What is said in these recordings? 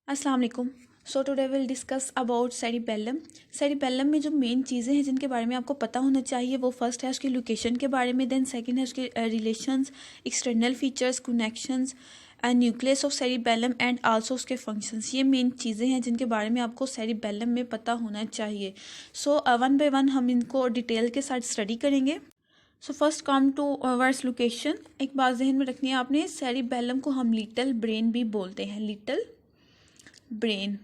अस्सलाम वालेकुम। So today will discuss about cerebellum. Cerebellum में जो मेन चीज़ें हैं जिनके बारे में आपको पता होना चाहिए वो फर्स्ट है उसकी लोकेशन के बारे में, देन सेकंड है उसके relations, external features, connections and nucleus of cerebellum and also उसके फंक्शंस। ये मेन चीज़ें हैं जिनके बारे में आपको सेरिबेलम में पता होना चाहिए। सो वन बाय वन हम इनको डिटेल के साथ स्टडी करेंगे। So first come towards location. एक बात जहन में रखनी है आपने, सेरिबेलम को हम लिटिल ब्रेन भी बोलते हैं, लिटिल ब्रेन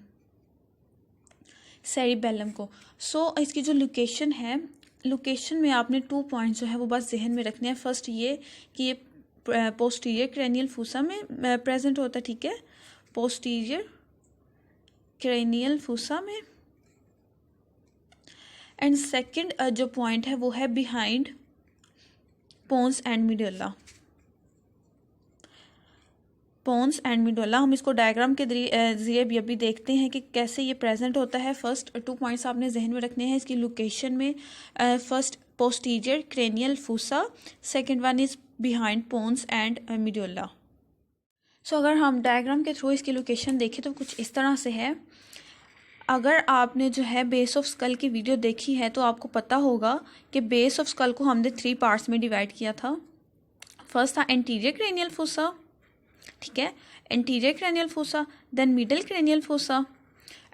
सेरिबेलम को। सो इसकी जो लोकेशन है, लोकेशन में आपने 2 पॉइंट्स जो है वो बस जहन में रखने हैं। फर्स्ट ये कि ये पोस्टीरियर क्रेनियल फूसा में प्रेजेंट होता है, ठीक है, पोस्टीरियर क्रेनियल फूसा में। एंड सेकंड जो पॉइंट है वो है behind pons and medulla. Pons and medulla हम इसको डायग्राम के जरिए भी अभी देखते हैं कि कैसे ये प्रेजेंट होता है। फर्स्ट 2 पॉइंट्स आपने जहन में रखने हैं इसकी लोकेशन में। First posterior cranial fossa, second one is behind pons and medulla. So अगर हम डायग्राम के थ्रू इसकी लोकेशन देखें तो कुछ इस तरह से है। अगर आपने जो है बेस ऑफ स्कल की वीडियो देखी है तो आपको पता होगा कि बेस ऑफ स्कल को हमने 3 पार्ट्स में डिवाइड किया था। फर्स्ट था एंटीरियर क्रेनियल फूसा, ठीक है, anterior cranial fossa, then middle cranial fossa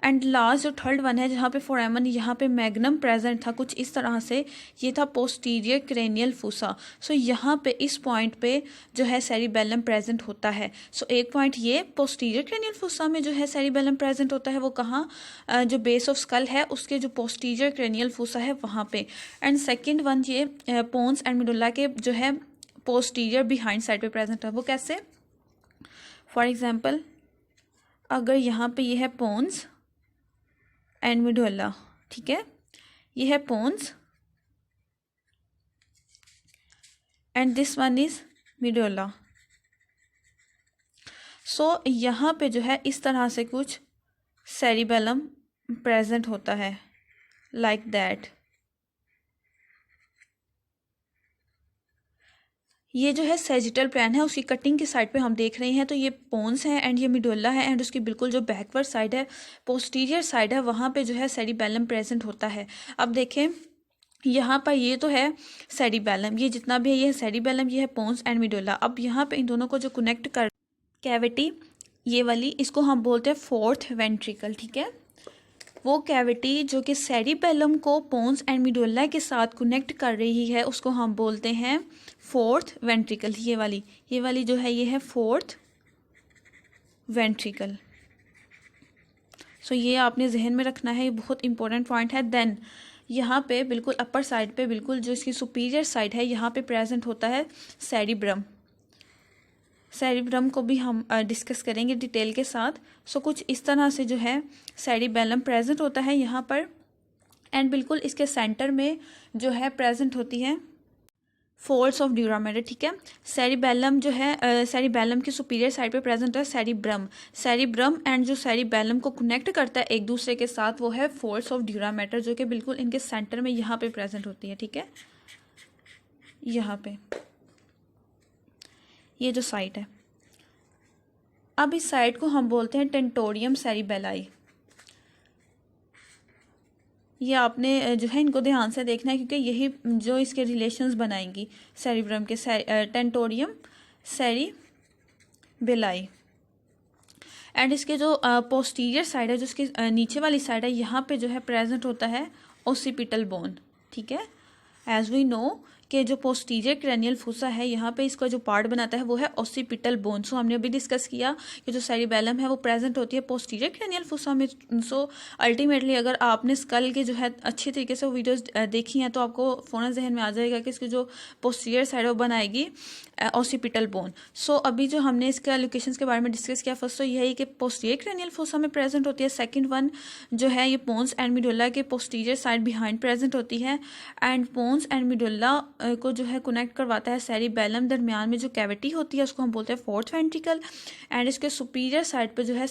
and last जो थर्ड वन है जहाँ पे फोरामन, यहाँ पे मैग्नम प्रेजेंट था कुछ इस तरह से, ये था पोस्टीरियर क्रेनियल फोसा। सो यहाँ पे इस पॉइंट पे जो है सेरिबेलम प्रेजेंट होता है। सो एक पॉइंट ये पोस्टीरियर क्रेनियल फोसा में जो है सेरिबेलम प्रेजेंट होता है, वो कहाँ, जो बेस ऑफ स्कल है उसके जो पोस्टीरियर क्रेनियल फोसा है वहाँ पे। एंड सेकेंड वन ये पोन्स एंड मिडुला के जो है पोस्टीरियर बिहाइंड साइड पे प्रेजेंट है। वो कैसे? फॉर एग्जाम्पल अगर यहाँ पे ये है पोन्स एंड मिडुला, ठीक है, ये है pons and this one is medulla. So यहाँ पे जो है इस तरह से कुछ सेरिबेलम प्रेजेंट होता है, लाइक दैट। ये जो है सेजिटल प्लान है उसकी कटिंग की साइड पे हम देख रहे हैं, तो ये पोन्स है एंड ये मिडुला है एंड उसकी बिल्कुल जो बैकवर्ड साइड है, पोस्टीरियर साइड है, वहाँ पे जो है सेरिबेलम प्रेजेंट होता है। अब देखें यहाँ पर ये तो है सेरिबेलम, ये जितना भी है ये है सेरिबेलम, ये है पोन्स एंड मिडुला। अब यहाँ पे इन दोनों को जो कनेक्ट कर कैविटी ये वाली, इसको हम बोलते हैं फोर्थ वेंट्रिकल, ठीक है। वो कैविटी जो कि सेरिबेलम को पोन्स एंड मिडुला के साथ कनेक्ट कर रही है उसको हम बोलते हैं फोर्थ वेंट्रिकल। ये वाली जो है ये है फोर्थ वेंट्रिकल। सो ये आपने जहन में रखना है, ये बहुत इंपॉर्टेंट पॉइंट है। देन यहाँ पे बिल्कुल अपर साइड पे, बिल्कुल जो इसकी सुपीरियर साइड है, यहाँ पे प्रेजेंट होता है सेरिब्रम। सेरिब्रम को भी हम डिस्कस करेंगे डिटेल के साथ। सो कुछ इस तरह से जो है सेरिबेलम प्रेजेंट होता है यहाँ पर एंड बिल्कुल इसके सेंटर में जो है प्रेजेंट होती है फोल्ड्स ऑफ ड्यूरा मैटर, ठीक है। सेरिबेलम जो है सेरिबेलम की सुपीरियर साइड पे प्रेजेंट है सेरिब्रम। सेरिब्रम एंड जो सेरिबेलम को कनेक्ट करता है एक दूसरे के साथ वो है फोल्ड्स ऑफ ड्यूरा मैटर, जो कि बिल्कुल इनके सेंटर में यहाँ पे प्रेजेंट होती है, ठीक है। यहाँ पे ये जो साइट है, अब इस साइट को हम बोलते हैं टेंटोरियम सेरिबेलाई। ये आपने जो है इनको ध्यान से देखना है क्योंकि यही जो इसके रिलेशंस बनाएंगी सेरिब्रम के, टेंटोरियम सेरिबेलाई। एंड इसके जो पोस्टीरियर साइड है, जो इसकी नीचे वाली साइड है, यहाँ पे जो है प्रेजेंट होता है ओसिपिटल बोन, ठीक है। एज वी नो कि जो पोस्टीरियर क्रेनियल फूसा है यहाँ पे इसका जो पार्ट बनाता है वो है ओसिपिटल बोन। सो हमने अभी डिस्कस किया कि जो सेरिबेलम है वो प्रेजेंट होती है पोस्टीरियर क्रेनियल फूसा में। सो अल्टीमेटली अगर आपने स्कल के जो है अच्छी तरीके से वो वीडियोस देखी हैं तो आपको फ़ौरन जहन में आ जाएगा कि इसकी जो पोस्टीरियर साइड है वो बनाएगी ओसिपिटल बोन। सो अभी जो हमने इसका लोकेशंस के बारे में डिस्कस किया, फर्स्ट तो यही कि पोस्टीरियर क्रेनियल फूसा में प्रेजेंट होती है। सेकेंड वन जो है ये पोन्स एंड मिडुला के पोस्टीरियर साइड बिहाइंड प्रेजेंट होती है एंड पोन्स एंड मिडुला को जो है कनेक्ट करवाता है सेरिबेलम। दरमियान में जो कैविटी होती है उसको हम बोलते हैं फोर्थ वेंट्रिकल एंड इसके सुपीरियर साइड पे जो है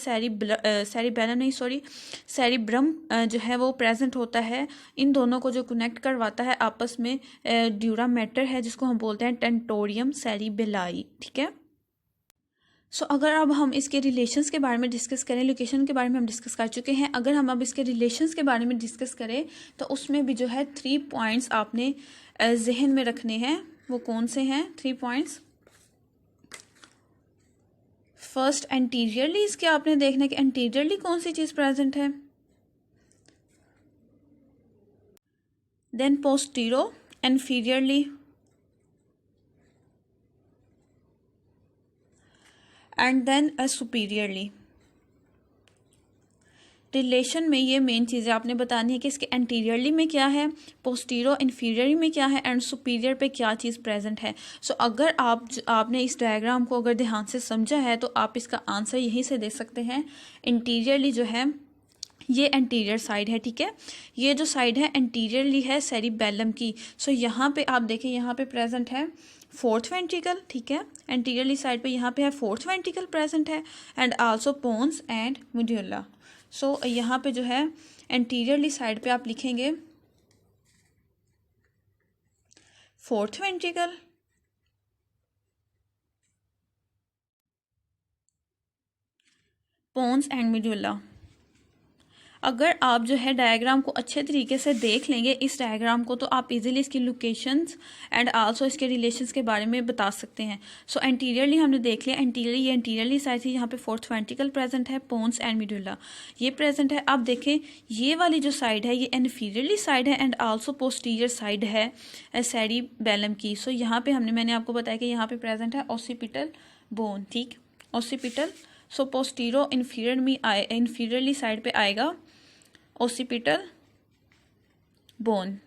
सेरिब्रम जो है वो प्रेजेंट होता है। इन दोनों को जो कनेक्ट करवाता है आपस में ड्यूरा मैटर है जिसको हम बोलते हैं टेंटोरियम सेरिबेलाई, ठीक है। सो अगर अब हम इसके रिलेशंस के बारे में डिस्कस करें, लोकेशन के बारे में हम डिस्कस कर चुके हैं, अगर हम अब इसके रिलेशंस के बारे में डिस्कस करें तो उसमें भी जो है 3 पॉइंट्स आपने जहन में रखने हैं। वो कौन से हैं 3 पॉइंट्स? फर्स्ट, एंटीरियरली इसके आपने देखना है कि एंटीरियरली कौन सी चीज़ प्रेजेंट है। Then postero inferiorly, and then superiorly. Relation में ये मेन चीज़ें आपने बतानी है कि इसके एंटीरियरली में क्या है, पोस्टीरो इंफीरियरली में क्या है, एंड सुपीरियर पे क्या चीज़ प्रेजेंट है। सो अगर आपने इस डायग्राम को अगर ध्यान से समझा है तो आप इसका आंसर यहीं से दे सकते हैं। इंटीरियरली जो है ये एंटीरियर साइड है, ठीक है। ये जो साइड है एंटीरियरली है सेरिबेलम की। सो यहाँ पे आप देखें, यहाँ पे प्रेजेंट है 4th वेंट्रिकल, ठीक है। एंटीरियरली साइड पे यहाँ पे है 4th वेंट्रिकल प्रेजेंट है, and also pons and medulla. So यहाँ पे जो है एंटीरियरली साइड पे आप लिखेंगे 4th वेंट्रिकल, पोन्स एंड मेडुला। अगर आप जो है डायग्राम को अच्छे तरीके से देख लेंगे इस डायग्राम को, तो आप इजीली इसकी लोकेशंस एंड आल्सो इसके रिलेशंस के बारे में बता सकते हैं। सो एंटीरियरली हमने देख लिया, एंटीरियरली ये एंटीरियरली साइड थी, यहाँ पे 4th वेंट्रिकल प्रेजेंट है, पोन्स एंड मेडुला ये प्रेजेंट है। अब देखें ये वाली जो साइड है ये इन्फीरियरली साइड है एंड आल्सो पोस्टीरियर साइड है सेरिबेलम की। सो यहाँ पे मैंने आपको बताया कि यहाँ पे प्रेजेंट है ऑसिपिटल बोन, ठीक, occipital. So postero inferiorly side पे आएगा occipital bone,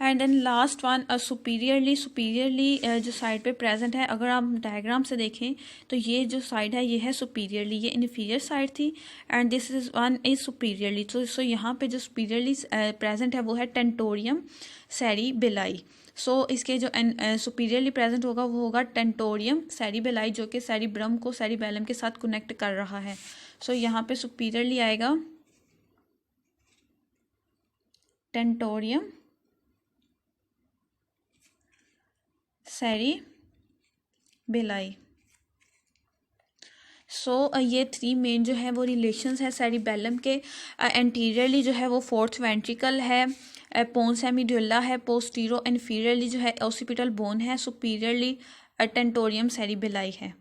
and then last one superiorly जो साइड पे प्रेजेंट है। अगर आप डायग्राम से देखें तो ये जो साइड है ये है सुपीरियरली, ये इन्फीरियर साइड थी, and this is one is superiorly. So यहाँ पे जो सुपीरियरली प्रेजेंट है वो है टेंटोरियम सेरिबेलाई। सो इसके जो सुपीरियरली प्रेजेंट होगा वो होगा टेंटोरियम सेरिबेलाई, जो कि सेरिब्रम को सेरिबेलम के साथ कनेक्ट कर रहा है। सो यहाँ पे सुपीरियरली आएगा टेंटोरियम सेरिबेलाई। सो ये 3 मेन जो है वो रिलेशंस है सेरिबेलम के। एंटीरियरली जो है वो 4th वेंट्रिकल है, पोन्स एंड मेडुला है, पोस्टीरो इन्फीरियरली जो है ऑसिपिटल बोन है, सुपीरियरली टेंटोरियम सेरिबेलाई है।